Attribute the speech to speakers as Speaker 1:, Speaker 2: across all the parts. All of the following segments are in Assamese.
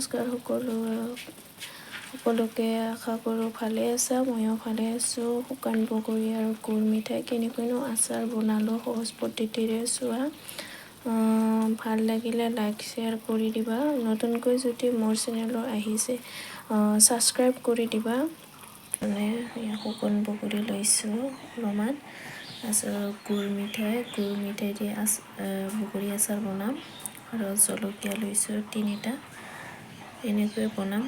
Speaker 1: নমস্কাৰ সকলোকে আশা কৰোঁ ভালে আছা ময়ো ভালে আছোঁ শুকান বগৰী আৰু গুৰ মিঠাই কেনেকৈনো আচাৰ বনালোঁ সহজ পদ্ধতিৰে চোৱা ভাল লাগিলে লাইক শ্বেয়াৰ কৰি দিবা নতুনকৈ যদি মোৰ চেনেলত আহিছে সাবস্ক্ৰাইব কৰি দিবা মানে শুকান বগৰী লৈছোঁ অলপমান গুৰ মিঠাই দি বগৰী আচাৰ বনাম আৰু জলকীয়া লৈছোঁ 3টা এনেকৈ বনাম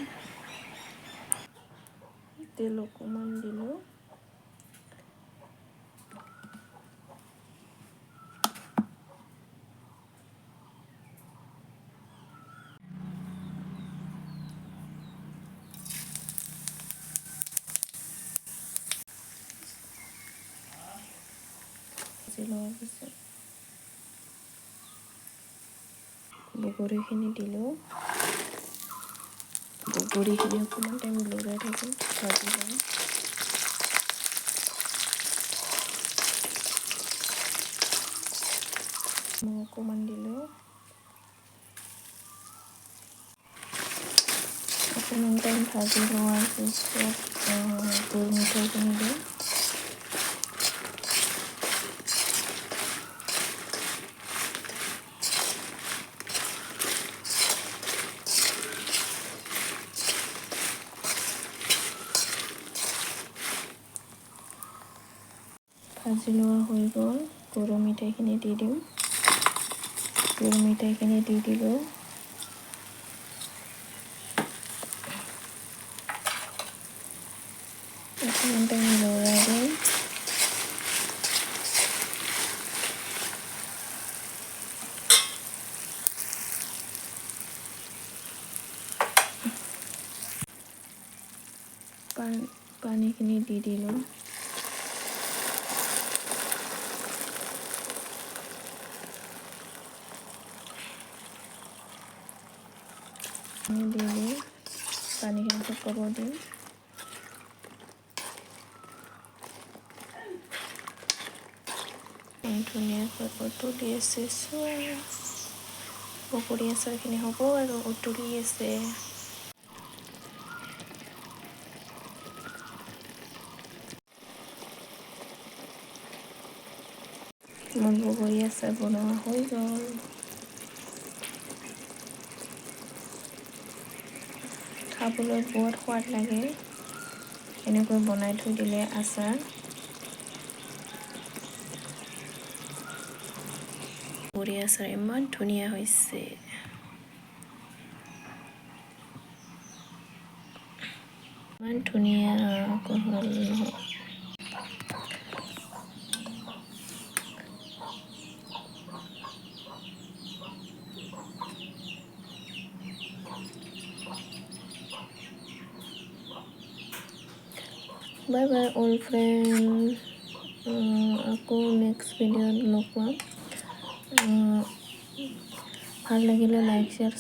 Speaker 1: তেল অকণমান দিলোঁ লোৱাৰ পিছত বগৰীখিনি দিলোঁ বগৰীখিনি অকণমান টাইম লৰাই থাকিম ভাজি ল'ম মই অকণমান দিলোঁ অকণমান টাইম ভাজি লোৱাৰ পিছত গুৰ মিঠাইখিনি দিওঁ ভাজি লোৱা হৈ গ'ল গুৰ মিঠাইখিনি দি দিম গুৰ মিঠাইখিনি দি দিলোঁ অকণমান টাইম লৰাই দিম পানীখিনি দি দিলোঁ পানীখিনি শুকাব দিম ধুনীয়াকৈ উতলি আছে বগৰী আচাৰখিনি হ'ব আৰু উতলি আছে মোৰ বগৰী আচাৰ বনোৱা হৈ গ'ল খাবলৈ বহুত সোৱাদ লাগে এনেকৈ বনাই থৈ দিলে আচাৰ বগৰী আচাৰ ইমান ধুনীয়া হৈছে ইমান ধুনীয়া হ'ল বাই বাই অল ফ্ৰেণ্ড আকৌ নেক্সট ভিডিঅ'ত লগ পাম ভাল লাগিলে লাইক শ্বেয়াৰ